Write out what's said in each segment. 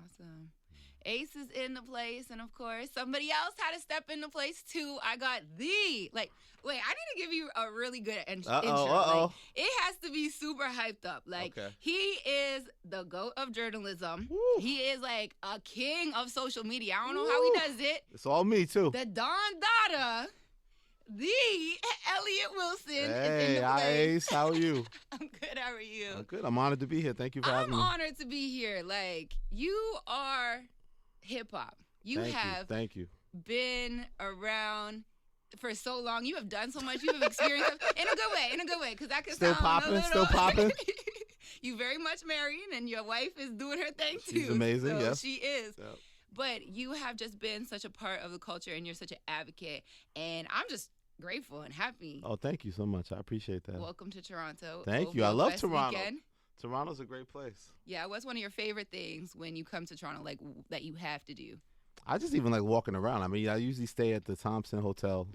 Awesome. Ace is in the place, and of course, somebody else had to step in the place too. I got wait, I need to give you a really good intro. Like, it has to be super hyped up. Like, he is the GOAT of journalism. Woo. He is like a king of social media. I don't know how he does it. It's all me too. The Don Dada, the Elliot Wilson is in the place. Hi, Ace. How are you? I'm good. How are you? I'm good. I'm honored to be here. Thank you for having me. I'm honored to be here. Like, you are hip hop. Thank you. Been around for so long. You have done so much. You have experienced in a good way. Because that could still sound still popping. You very much married, and your wife is doing her thing too. She's amazing. So yes, she is. Yep. But you have just been such a part of the culture, and you're such an advocate. And I'm just grateful and happy. Oh, thank you so much. I appreciate that. Welcome to Toronto. Thank you. I love Toronto. Weekend. Toronto's a great place. Yeah, what's one of your favorite things when you come to Toronto, like that you have to do? I just even like walking around. I mean, I usually stay at the Thompson Hotel,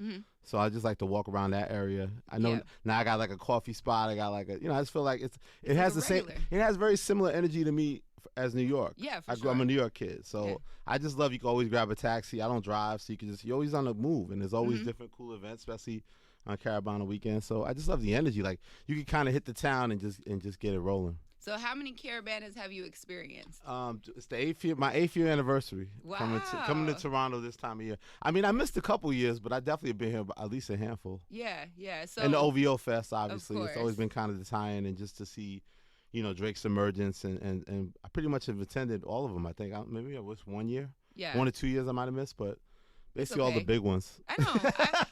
so I just like to walk around that area. I know now I got like a coffee spot. I got like I just feel like it has the same. It has very similar energy to me as New York. Yeah, for sure. I'm a New York kid, so I just love you can always grab a taxi. I don't drive, so you're always on the move, and there's always different cool events, especially on Carabana weekend. So I just love the energy. Like you can kind of hit the town and just get it rolling. So how many Carabanas have you experienced? It's my 8th year anniversary. Wow. Coming to Toronto this time of year. I mean, I missed a couple years, but I definitely have been here at least a handful. Yeah. So and the OVO Fest, obviously. It's always been kind of the tie-in, and just to see, Drake's emergence, and I pretty much have attended all of them, I think. Maybe it was 1 year. Yeah. 1 or 2 years I might have missed, but basically all the big ones. I know.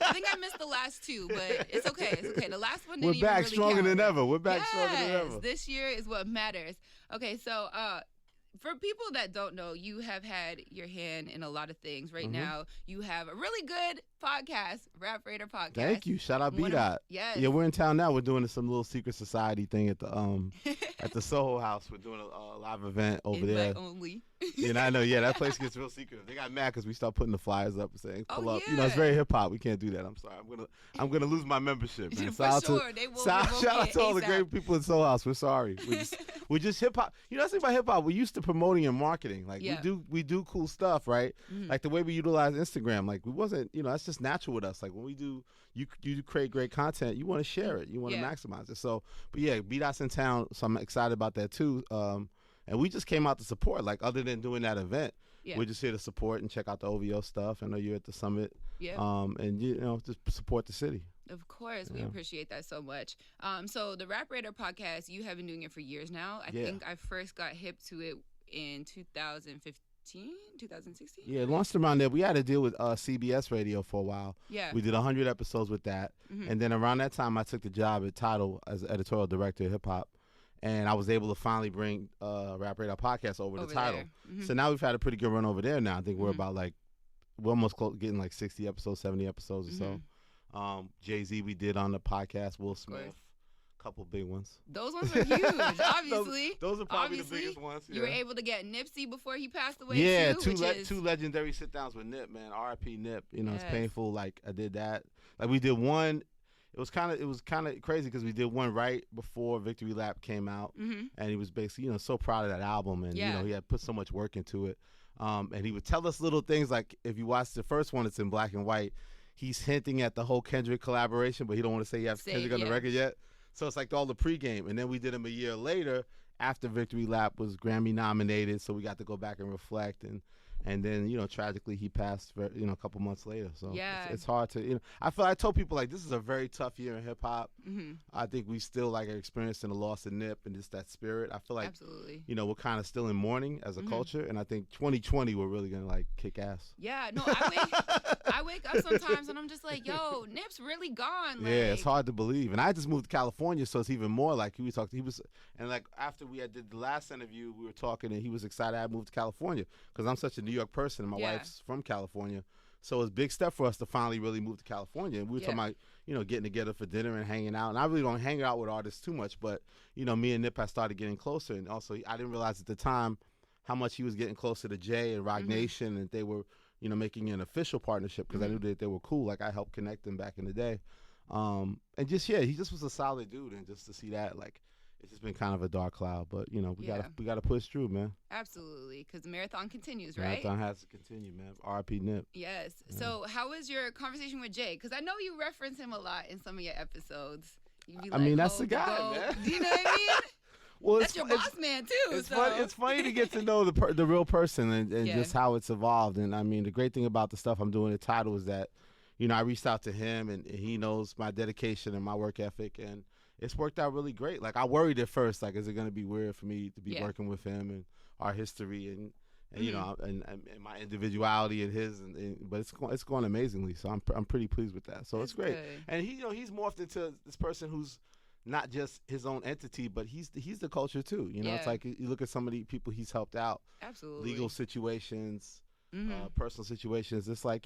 I think I missed the last 2, but it's okay. It's okay. The last one didn't We're back really stronger count. than ever. We're back stronger than ever. This year is what matters. Okay, so for people that don't know, you have had your hand in a lot of things. Right now, you have a really good podcast, Rap Raider Podcast. Thank you. Shout out P.S Did. Yes. Yeah, we're in town now. We're doing some little secret society thing at the at the Soho House. We're doing a live event over there. Black only. I know. Yeah, that place gets real secretive. They got mad because we start putting the flyers up and saying pull up. Yeah. It's very hip hop. We can't do that. I'm sorry. I'm gonna lose my membership. Man. For sure. They will shout out to all the great people in Soho House. We're sorry. We're just hip hop. That's the thing about hip hop. We're used to promoting and marketing. Like we do cool stuff, right? Like the way we utilize Instagram. Like we wasn't. That's just natural with us. Like when we do, you create great content. You want to share it. You want to maximize it. So, but yeah, B-Dot's in town, so I'm excited about that too. And we just came out to support. Like other than doing that event, we're just here to support and check out the OVO stuff. I know you're at the summit. Yeah. And just support the city. Of course, we appreciate that so much. So the Rap Raider Podcast, you have been doing it for years now. I think I first got hip to it in 2016. Yeah, it launched around there. We had to deal with CBS Radio for a while. Yeah. We did 100 episodes with that. And then around that time, I took the job at Tidal as editorial director of hip hop. And I was able to finally bring Rap Radar Podcast over to Tidal. So now we've had a pretty good run over there now. I think we're about we're almost getting like 60 episodes, 70 episodes or so. Jay-Z we did on the podcast, Will Smith. Couple big ones. Those ones are huge, obviously. Those are probably the biggest ones. Yeah. You were able to get Nipsey before he passed away. Yeah, too, two legendary sit downs with Nip, man. R.I.P. Nip. It's painful. Like I did that. Like we did one. It was kind of crazy because we did one right before Victory Lap came out, and he was basically so proud of that album, and he had put so much work into it. And he would tell us little things like if you watch the first one, it's in black and white. He's hinting at the whole Kendrick collaboration, but he don't want to say you have Kendrick on the record yet. So it's like all the pregame, and then we did him a year later after Victory Lap was Grammy nominated, so we got to go back and reflect, and then tragically he passed a couple months later. So it's hard to I told people like this is a very tough year in hip hop. I think we still are experiencing the loss of Nip and just that spirit. I feel like absolutely we're kind of still in mourning as a culture, and I think 2020 we're really gonna kick ass. Yeah, no, I wake up sometimes and I'm just like, yo, Nip's really gone. Yeah, it's hard to believe. And I just moved to California, so it's even more like after we did the last interview, we were talking, and he was excited I moved to California because I'm such a New York person, and my wife's from California. So it's a big step for us to finally really move to California. And we were talking about, getting together for dinner and hanging out. And I really don't hang out with artists too much, but, me and Nip, I started getting closer. And also, I didn't realize at the time how much he was getting closer to Jay and Roc Nation, and they were, making an official partnership because I knew that they were cool. Like, I helped connect them back in the day. And just, he just was a solid dude. And just to see that, it's just been kind of a dark cloud. But we gotta push through, man. Absolutely, because the marathon continues, right? Marathon has to continue, man. R.I.P. Nip. Yes. Yeah. So how was your conversation with Jay? Because I know you reference him a lot in some of your episodes. I mean, that's the guy, man. Do you know what I mean? Well, that's your boss man too. It's funny to get to know the real person and just how it's evolved. And I mean, the great thing about the stuff I'm doing at Tidal is that, I reached out to him and he knows my dedication and my work ethic, and it's worked out really great. Like I worried at first, like, is it going to be weird for me to be working with him and our history and and my individuality and his, but it's going amazingly. So I'm pretty pleased with that. So it's great. Good. And he's morphed into this person who's not just his own entity, but he's the culture too. It's like you look at some of the people he's helped out. Absolutely. Legal situations, personal situations. It's like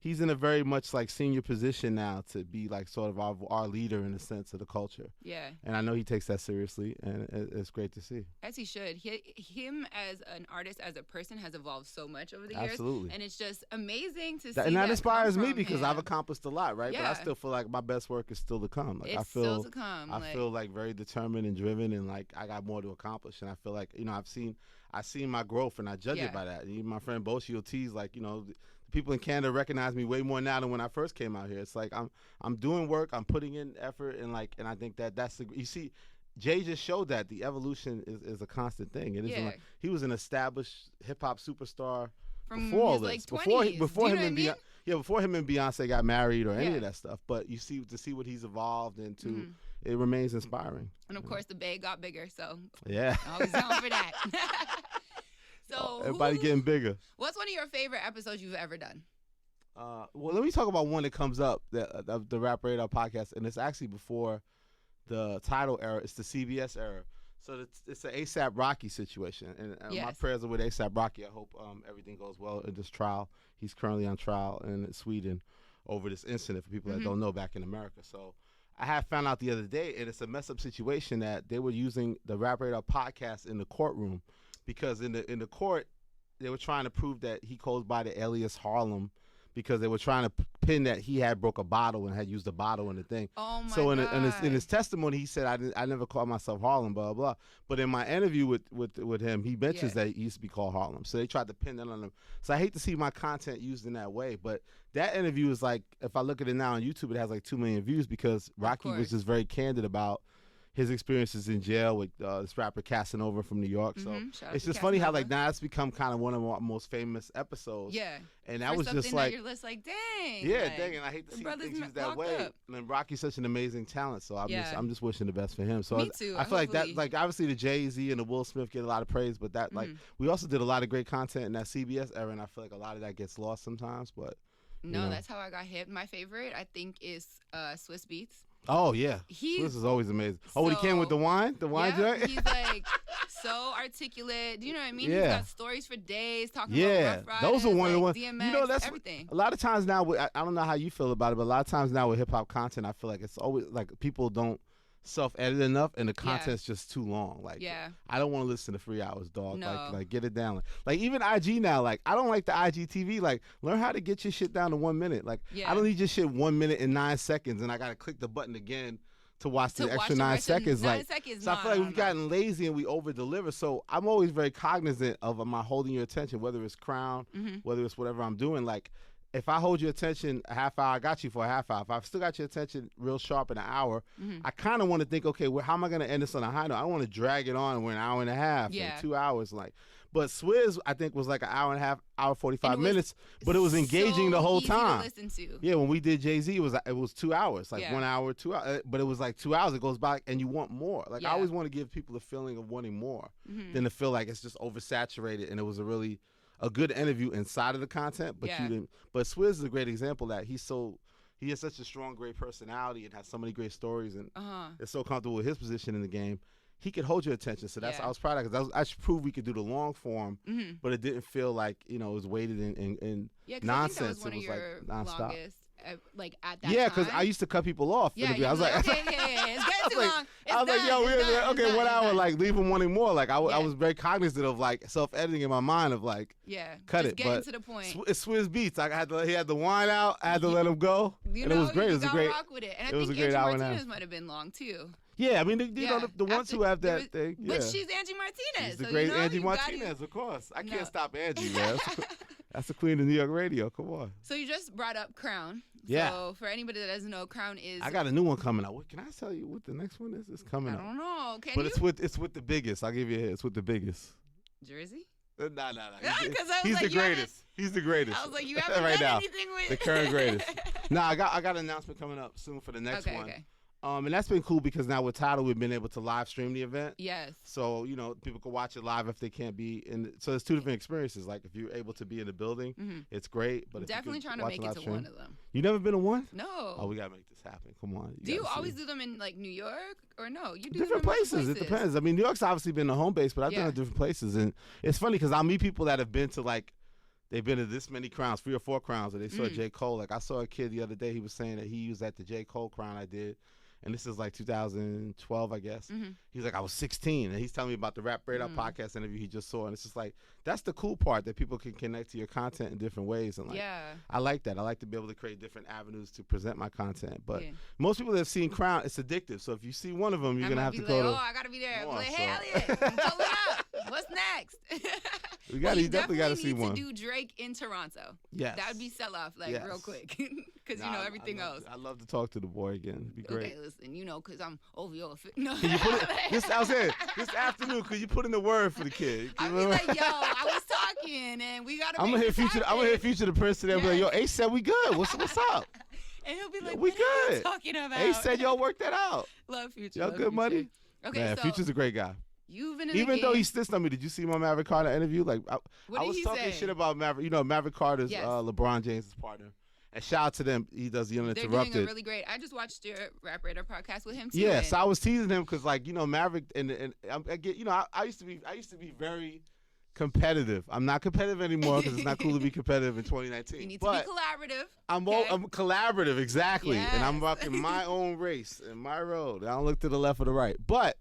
he's in a very much like senior position now to be like sort of our leader in the sense of the culture. Yeah. And I know he takes that seriously, and it's great to see. As he should. Him as an artist, as a person, has evolved so much over the years. Absolutely. And it's just amazing to see. And that inspires me him. because I've accomplised a lot, right? Yeah. But I still feel like my best work is still to come. Like it's still to come. I feel like very determined and driven, and like I got more to accomplish. And I feel like I've seen my growth, and I judge it by that. And even my friend Boshi will tease, like, the people in Canada recognize me way more now than when I first came out here. It's like I'm doing work, I'm putting in effort, and I think that's you see, Jay just showed that the evolution is a constant thing. It isn't like he was an established hip hop superstar from before all this, like before him and Beyonce got married or any of that stuff. But to see what he's evolved into. It remains inspiring. And, of course, the Bay got bigger, so always down for that. So everybody getting bigger. What's one of your favorite episodes you've ever done? Well, let me talk about one that comes up, the Rap Radar podcast, and it's actually before the Tidal era. It's the CBS era. So it's an ASAP Rocky situation, and my prayers are with ASAP Rocky. I hope everything goes well in this trial. He's currently on trial in Sweden over this incident, for people that don't know, back in America. So I had found out the other day, and it's a messed up situation, that they were using the Rap Radar podcast in the courtroom, because in the court they were trying to prove that he goes by the alias Harlem, because they were trying to pin that he had broke a bottle and had used a bottle in the thing. Oh my so God. In his testimony, he said, I never called myself Harlem, blah, blah, blah. But in my interview with him, he mentions that he used to be called Harlem. So they tried to pin that on him. So I hate to see my content used in that way. But that interview is like, if I look at it now on YouTube, it has like 2 million views, because Rocky was just very candid about his experiences in jail with this rapper Casanova from New York. So it's just funny how like now it's become kind of one of our most famous episodes. Yeah. And that was just like, you're just like, dang. Yeah, dang. And I hate to see things used that way. And Rocky's such an amazing talent, so I'm just wishing the best for him. So Me too. I feel like that, like obviously the Jay-Z and the Will Smith get a lot of praise, but that like we also did a lot of great content in that CBS era, and I feel like a lot of that gets lost sometimes. But that's how I got hit. My favorite, I think, is Swiss Beats. Oh yeah, this is always amazing. When he came with the wine joint. He's like so articulate. Do you know what I mean? Yeah. He's got stories for days talking about Rough Riders, those are one of the ones. DMX, That's everything. A lot of times now, I don't know how you feel about it, but a lot of times now with hip hop content, I feel like it's always like people don't self-edit enough, and the content's just too long. Like, I don't want to listen to 3 hours, dog. No. Like get it down. Like even IG now, like I don't like the IGTV. Like learn how to get your shit down to 1 minute. Like I don't need your shit 1 minute and 9 seconds, and I gotta click the button again to watch the extra 9 seconds. So I feel like we've gotten lazy and we over deliver. So I'm always very cognizant of my holding your attention, whether it's Crown, whether it's whatever I'm doing. Like if I hold your attention a half hour, I got you for a half hour. If I've still got your attention real sharp in an hour, I kind of want to think, okay, well, how am I going to end this on a high note? I don't want to drag it on. We're an hour and a half, and 2 hours. But Swizz, I think, was like an hour and a half, hour 45 minutes, but it was engaging the whole time. To listen to. Yeah, when we did Jay-Z, it was 2 hours, 1 hour, 2 hours, but it was like 2 hours. It goes by, and you want more. I always want to give people the feeling of wanting more than to feel like it's just oversaturated. And it was a good interview inside of the content, but you didn't. But Swizz is a great example that he has such a strong, great personality and has so many great stories, and is so comfortable with his position in the game. He could hold your attention, so I was proud of that, because I should prove we could do the long form, but it didn't feel like it was weighted in nonsense. I think that was one it was of your nonstop. Longest, at that time. Yeah, because I used to cut people off. I was like, okay, it's getting too long. I was like, yo, we're done, 1 hour, like leave him wanting more. Like I was very cognizant of like self-editing in my mind of like, cut it. Getting to the point. It's Swizz Beats. He had the wine out. I had to let him go, and it was great. It was a great. Rock with it. And it was I think a great Andrew hour and a half. Martinez might have been long too. Yeah, I mean, you know, the ones who have that thing. But she's Angie Martinez. She's the great Angie Martinez, of course. I can't stop Angie, man. That's the queen of New York radio. Come on. So you just brought up Crown. Yeah. So for anybody that doesn't know, Crown is. I got a new one coming out. What can I tell you? What the next one is? It's coming out. I don't know. But it's with the biggest. I'll give you a hint. It's with the biggest. Jersey. Nah. He's the greatest. He's the greatest. I was like, you haven't right done now. anything with the current greatest. Nah, I got an announcement coming up soon for the next one. Okay. And that's been cool because now with Tidal, we've been able to live stream the event. Yes. So, you know, people can watch it live if they can't be in. So it's two different experiences. Like if you're able to be in the building, it's great. But definitely trying to make it to one of them. You never been to one? No. Oh, we got to make this happen. Come on. Do you always do them in like New York or no? You do different places. It depends. I mean, New York's obviously been the home base, but I've done it different places. And it's funny because I'll meet people that have been to like, they've been to this many crowns, 3 or 4 crowns, and they saw J. Cole. Like I saw a kid the other day, he was saying that he was at the J. Cole crown I did. And this is like 2012, I guess. He's like, I was 16. And he's telling me about the Rap Radar podcast interview he just saw. And it's just like, that's the cool part, that people can connect to your content in different ways. And like, I like that. I like to be able to create different avenues to present my content. But most people that have seen Crown, it's addictive. So if you see one of them, you're going to have to go to. Oh, I got to be there. I'm like, hey, Elliot, pull it up. What's next? You definitely got to see one. You need to do Drake in Toronto. Yes. That would be sell-off, real quick. Because, you know, everything else. I'd love to talk to the boy again. It'd be great. Okay, listen, you know, because I'm over your... No. Can you put it, this afternoon, could you put in the word for the kid? I'll be like, yo, I was talking, and we got to I'm going to hit Future the Prince today. I'll be like, yo, Ace said we good. What's up? And he'll be like, we what good. are you talking about? Ace said y'all work that out. Love Future. Y'all good money? Okay, man, so Future's a great guy. You've been in Even though he stitched on me, did you see my Maverick Carter interview? Like, I was talking shit about Maverick. You know, Maverick Carter's LeBron James' partner. And shout out to them. He does the Uninterrupted. They're doing a really great. I just watched your Rap Radar podcast with him too. Yeah, so I was teasing him because, like, you know, Maverick and I get, you know, I used to be very competitive. I'm not competitive anymore because it's not cool to be competitive in 2019. You need to be collaborative. I'm collaborative, exactly. Yes. And I'm rocking my own race and my road. I don't look to the left or the right. But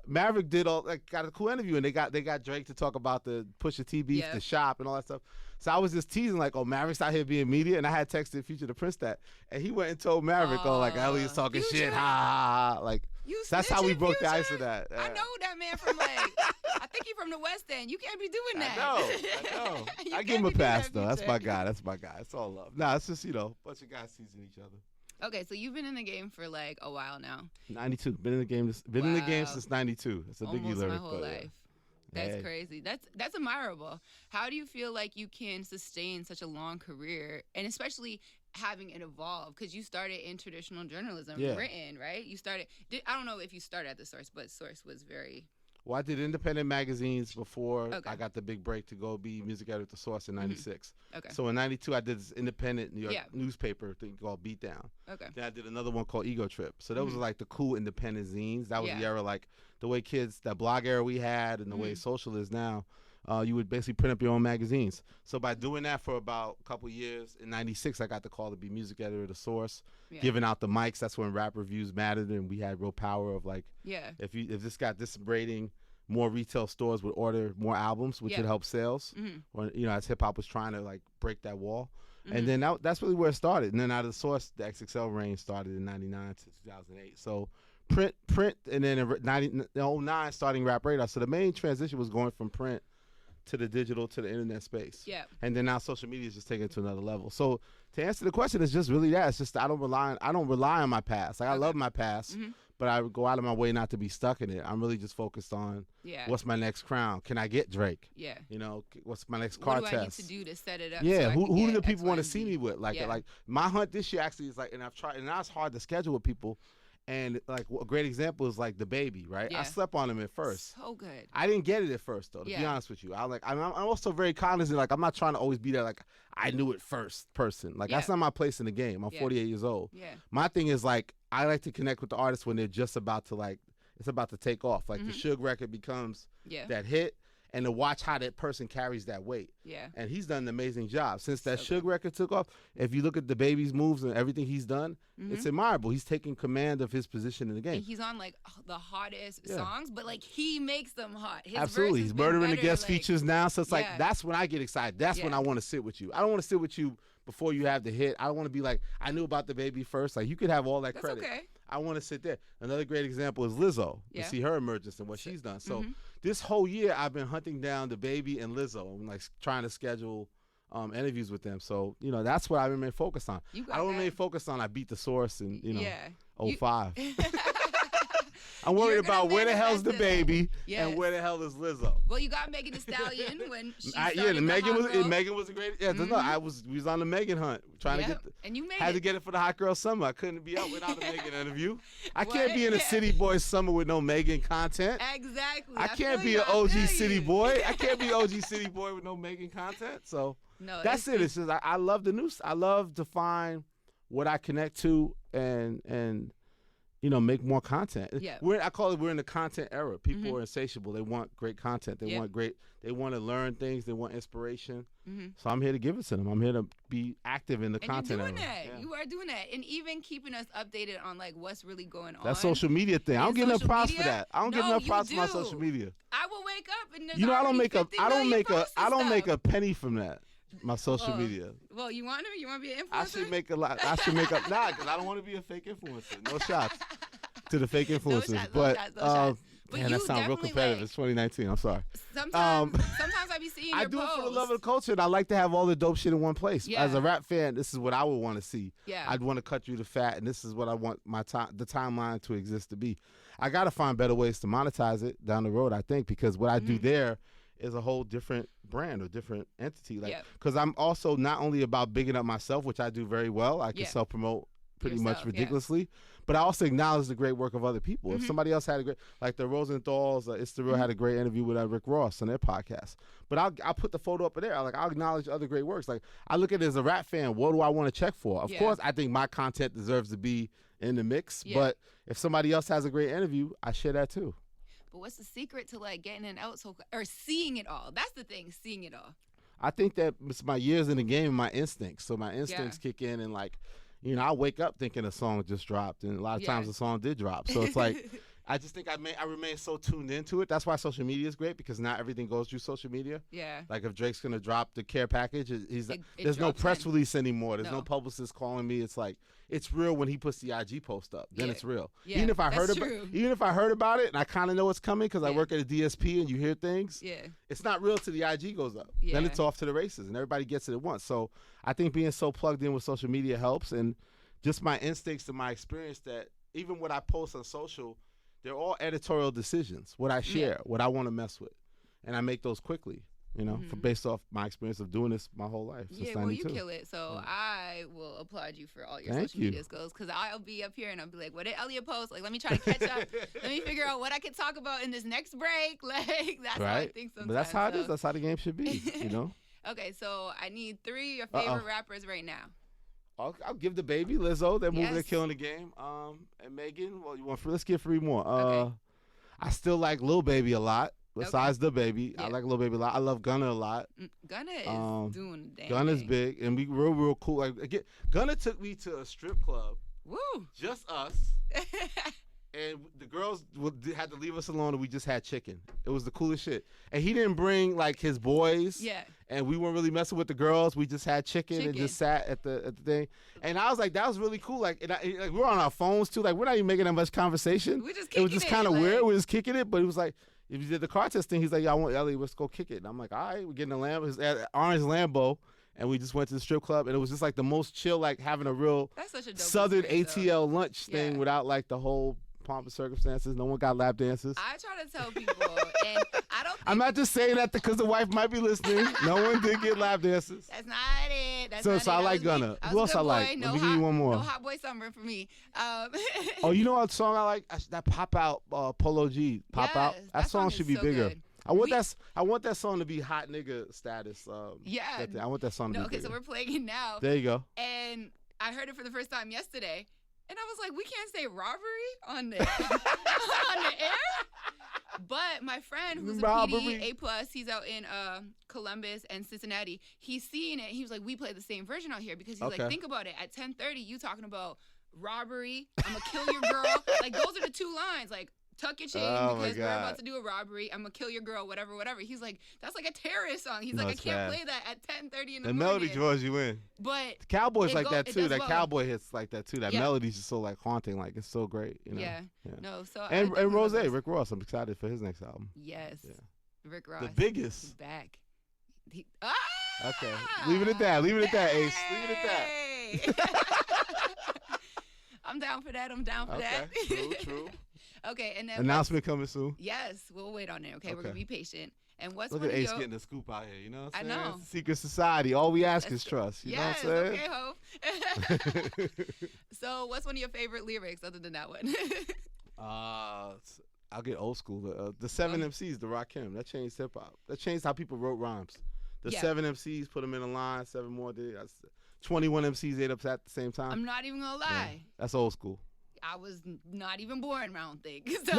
Maverick got a cool interview, and they got Drake to talk about the Pusha T beef, the shop, and all that stuff. So I was just teasing, like, oh, Maverick's out here being media, and I had texted Future the Prince that, and he went and told Maverick, like, Elliot's talking shit, ha ha ha. Like, that's how we broke the ice of that. I know that man from I think he's from the West End. You can't be doing that. I know. I give him a pass though. That's my guy. It's all love. Nah, it's just, you know, a bunch of guys teasing each other. Okay, so you've been in the game for like a while now. 92. Been in the game since 92. It's a Biggie lyric. My whole life. That's crazy. That's admirable. How do you feel like you can sustain such a long career, and especially having it evolve? Because you started in traditional journalism, written, right? I don't know if you started at the Source, but Source was very... Well, I did independent magazines before I got the big break to go be music editor at the Source in 96. Okay. So in 92, I did this independent New York newspaper thing called Beatdown. Okay. Then I did another one called Ego Trip. So those were like the cool independent zines. That was the era, like the way that blog era we had and the way social is now. You would basically print up your own magazines. So by doing that for about a couple years, in 96, I got the call to be music editor at the Source, giving out the mics. That's when rap reviews mattered, and we had real power of like, if this got this rating, more retail stores would order more albums, which would help sales. Or, you know, as hip hop was trying to like break that wall. And then that's really where it started. And then out of the Source, the XXL reign started in 99 to 2008. So print, and then in 09 starting Rap Radar. So the main transition was going from print to the digital, to the internet space. Yeah. And then now social media is just taking it to another level. So to answer the question, it's just really that. It's just I don't rely on my past. Like I love my past, but I would go out of my way not to be stuck in it. I'm really just focused on what's my next crown? Can I get Drake? Yeah. You know, what's my next car test? What do I need to do to set it up? Yeah. So who do the people want to see me with? Like my hunt this year actually is like, and I've tried, and now it's hard to schedule with people. And like a great example is like the baby, right? I slept on him at first. So good. I didn't get it at first though, to be honest with you. I'm also very cognizant. Like I'm not trying to always be that like I knew it first person. Like that's not my place in the game. I'm 48 years old. Yeah. My thing is like I like to connect with the artists when they're just about to like it's about to take off. Like the Suge record becomes that hit. And to watch how that person carries that weight. Yeah. And he's done an amazing job. Since that Suge record took off, if you look at the baby's moves and everything he's done, it's admirable. He's taking command of his position in the game. And he's on like the hottest songs, but like he makes them hot. His Absolutely. He's murdering the guest features now. So it's like, that's when I get excited. That's when I want to sit with you. I don't want to sit with you before you have the hit. I don't want to be like, I knew about the baby first. Like you could have all that credit. Okay. I want to sit there. Another great example is Lizzo. You see her emergence and what she's done. So this whole year I've been hunting down the baby and Lizzo and like trying to schedule interviews with them. So, you know, that's what I remain focused on. I don't remain focused on I beat the source and, you know, 05. I'm worried about where the hell's the baby and where the hell is Lizzo. Well, you got Megan Thee Stallion when she started Megan was a great. Yeah, we was on the Megan hunt trying to get. And you had to get it for the Hot Girl Summer. I couldn't be out without a Megan interview. I can't be in a City Boy Summer with no Megan content. Exactly. I can't be an OG City Boy. I can't be OG City Boy with no Megan content. So that's it. It's just I love the news. I love to find what I connect to and you know, make more content. Yeah. I call it we're in the content era. People are insatiable. They want great content. They want to learn things. They want inspiration. So I'm here to give it to them. I'm here to be active in the content era. And you're doing that. You are doing that. And even keeping us updated on like what's really going on. That social media thing. I don't get enough props for that. I don't get enough props for my social media. I will wake up and there's I don't make a penny from that. My social media. Well, you want to? You want to be an influencer? I should make a lot. I should make up. Nah, because I don't want to be a fake influencer. No shots to the fake influencers. No shots. Man, that sounds real competitive. Like, it's 2019. I'm sorry. Sometimes I be seeing your do posts. it for the love of the culture, and I like to have all the dope shit in one place. Yeah. As a rap fan, this is what I would want to see. Yeah. I'd want to cut through the fat, and this is what I want the timeline to exist to be. I got to find better ways to monetize it down the road, I think, because what I do there is a whole different brand or different entity. Like, because I'm also not only about bigging up myself, which I do very well. I can self-promote pretty much ridiculously, but I also acknowledge the great work of other people. If somebody else had a great, like the Rosenthals, It's the Real had a great interview with Rick Ross on their podcast. But I'll put the photo up there. I'll acknowledge other great works. Like I look at it as a rap fan. What do I want to check for? Of course, I think my content deserves to be in the mix. But if somebody else has a great interview, I share that too. But what's the secret to like getting it out or seeing it all? That's the thing, seeing it all. I think that it's my years in the game and my instincts. So my instincts kick in and like, you know, I wake up thinking a song just dropped, and a lot of times the song did drop. So it's like, I just think I remain so tuned into it. That's why social media is great, because not everything goes through social media. Yeah. Like if Drake's gonna drop the care package, there's no press release anymore. There's no publicist calling me. It's like it's real when he puts the IG post up. Then it's real. Yeah, even if I heard about it and I kind of know it's coming because I work at a DSP and you hear things. Yeah. It's not real till the IG goes up. Yeah. Then it's off to the races and everybody gets it at once. So I think being so plugged in with social media helps, and just my instincts and my experience that even what I post on social, they're all editorial decisions. What I share, what I want to mess with, and I make those quickly. You know, based off my experience of doing this my whole life. Since 92. Well, you kill it. So I will applaud you for all your social media skills, because I'll be up here and I'll be like, what did Elliot post? Like, let me try to catch up. Let me figure out what I can talk about in this next break. Like, that's how I think sometimes. But that's how it is. That's how the game should be, you know? Okay, so I need 3 of your favorite rappers right now. I'll give the baby, Lizzo. They're moving and killing the game. And Megan, well, let's get 3 more. Okay. I still like Lil Baby a lot. Besides the baby, I like Lil Baby a lot. I love Gunna a lot. Gunna is doing the damn Gunna's thing. big, and we real cool. Like again, Gunna took me to a strip club. Woo! Just us. And the girls had to leave us alone, and we just had chicken. It was the coolest shit. And he didn't bring like his boys. Yeah. And we weren't really messing with the girls. We just had chicken and just sat at the thing. And I was like, that was really cool. Like, we were on our phones too. Like, we're not even making that much conversation. We just kicking it. It was just kind of weird. We was kicking it, but it was like, if you did the car test thing, he's like, I want Elliot, let's go kick it. And I'm like, all right, we're getting a orange Lambo. And we just went to the strip club, and it was just like the most chill, like having a real Southern ATL lunch thing without like the whole pomp and circumstances. No one got lap dances. I try to tell people, and I don't. I'm not just saying that because the wife might be listening. No one did get lap dances. That's not it. So I like Gunna. Who else I like? Let me give you one more. No Hot Boy Summer for me. Oh, you know what song I like? That Pop Out, Polo G. Pop Out. That song should be bigger. Good. I want that song to be hot nigga status. I want that song to be bigger. Okay, so we're playing it now. There you go. And I heard it for the first time yesterday, and I was like, we can't say robbery on the on the air. But my friend, who's a PD A+, he's out in Columbus and Cincinnati. He's seeing it. He was like, we play the same version out here, because he's like, think about it. At 10:30, you talking about robbery. I'm gonna kill your girl. Like, those are the 2 lines. Like, tuck your chain because we're about to do a robbery. I'm gonna kill your girl, whatever, whatever. He's like, that's like a terrorist song. He's like, I can't play that at 10:30 in the morning. The melody draws you in. But the Cowboy's like that too. That Cowboy hits like that too. That melody's just so like haunting. Like it's so great. You know? Yeah. No. So and Rose, Rick Ross. I'm excited for his next album. Yes. Yeah. Rick Ross. The biggest. He's back. Okay. Leave it at that. Leave it at that, Ace. Leave it at that. I'm down for that. I'm down for that. True. Okay, and then announcement coming soon. Yes, we'll wait on it. Okay, we're gonna be patient. And what's look at Ace getting the scoop out here? You know what I'm saying? I know. Secret society. All we ask is trust. You know what I'm saying? Okay, Hope. So, what's one of your favorite lyrics other than that one? I'll get old school. The 7 MCs, the Rakim. That changed hip hop. That changed how people wrote rhymes. The 7 MCs put them in a line. 7 more did. 21 MCs ate up at the same time. I'm not even gonna lie. Yeah, that's old school. I was not even born, I don't think. So.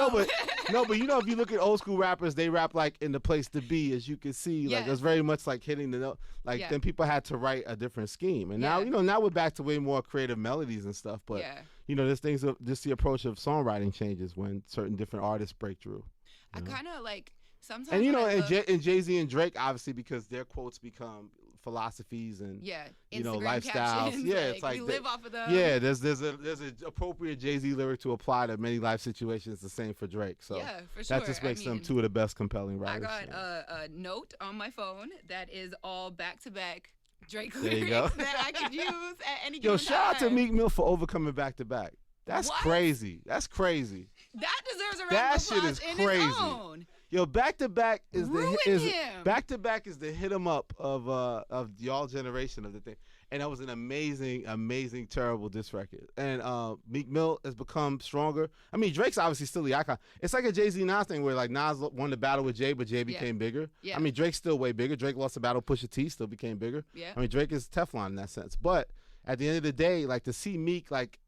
No, but you know, if you look at old school rappers, they rap like in the place to be, as you can see. Like it's very much like hitting the note. Like then people had to write a different scheme, and now now we're back to way more creative melodies and stuff. But you know, there's things. Just the approach of songwriting changes when certain different artists break through. I kind of like sometimes. And you know, and Jay-Z and Drake, obviously, because their quotes become philosophies and you know, lifestyles. Captions, it's like we live off of them. Yeah, there's an appropriate Jay-Z lyric to apply to many life situations. The same for Drake. So for sure. That just makes them two of the best compelling writers. I got a note on my phone that is all back-to-back Drake there you go. lyrics that I could use at any given time. Shout out to Meek Mill for overcoming back-to-back. That's crazy. That's crazy. That deserves a round of applause in its own. Yo, back to back is the hit 'em up of y'all generation of the thing, and that was an amazing, terrible diss record. And Meek Mill has become stronger. I mean, Drake's obviously still the icon. It's like a Jay-Z Nas thing where like Nas won the battle with Jay, but Jay became bigger. Yeah. I mean, Drake's still way bigger. Drake lost the battle, Pusha T still became bigger. Yeah. I mean, Drake is Teflon in that sense. But at the end of the day, like to see Meek like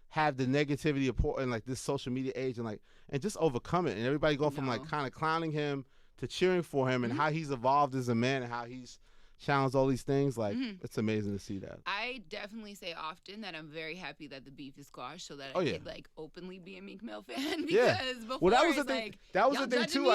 have the negativity in like this social media age and just overcome it, and everybody go from like kind of clowning him to cheering for him and how he's evolved as a man and how he's challenged all these things. Like it's amazing to see that. I definitely say often that I'm very happy that the beef is squashed so that I could like openly be a Meek Mill fan because before that was the thing. Like, that was the thing too.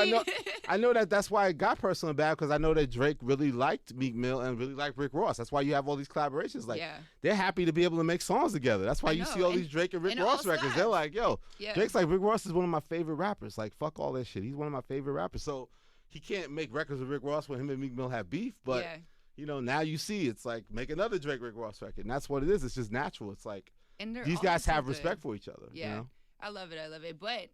I know that's why it got personal bad because I know that Drake really liked Meek Mill and really liked Rick Ross. That's why you have all these collaborations. Like they're happy to be able to make songs together. That's why you see all these Drake and Rick Ross records. They're like, yo, Drake's like, Rick Ross is one of my favorite rappers. Like, fuck all that shit. He's one of my favorite rappers. So he can't make records with Rick Ross when him and Meek Mill have beef, but. You know, now you see it's like make another Drake Rick Ross record. And that's what it is. It's just natural. It's like these guys have respect for each other. Yeah. You know? I love it. But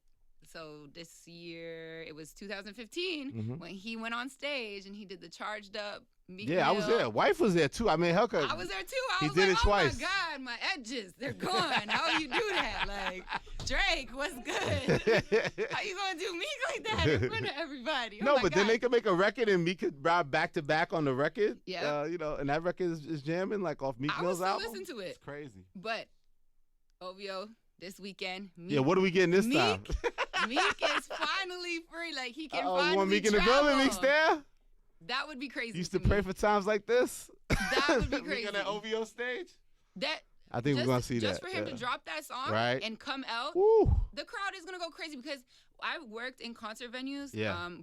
so this year, it was 2015 when he went on stage and he did the Charged Up Meek Mill. I was there. Wife was there too. I mean, I was there too. I was like, twice. My God, my edges, they're gone. How you do that? Like, Drake, what's good? How you gonna do Meek like that in front of everybody? No, but then they could make a record and Meek could ride back to back on the record. Yeah. You know, and that record is jamming like off Meek Mill's album. I would still listen to it. It's crazy. But OVO this weekend. Meek, what are we getting this time? Meek is finally free. Like he can finally want Meek in travel. The building? Meek's there. That would be crazy. Used to pray for times like this. That would be crazy. On that OVO stage. I think we're gonna see just that. Just for him to drop that song and come out, the crowd is gonna go crazy because I've worked in concert venues,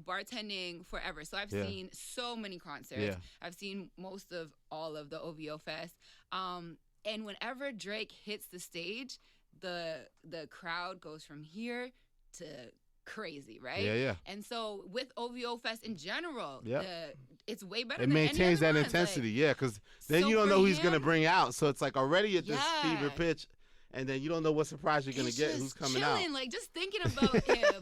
bartending forever. So I've seen so many concerts. Yeah. I've seen most of all of the OVO Fest. And whenever Drake hits the stage, the crowd goes from here to crazy, right? Yeah. And so with OVO Fest in general, it's way better. It maintains that intensity, because then you don't know who he's gonna bring out. So it's like already at this fever pitch, and then you don't know what surprise you're gonna get, who's coming out. Like just thinking about him.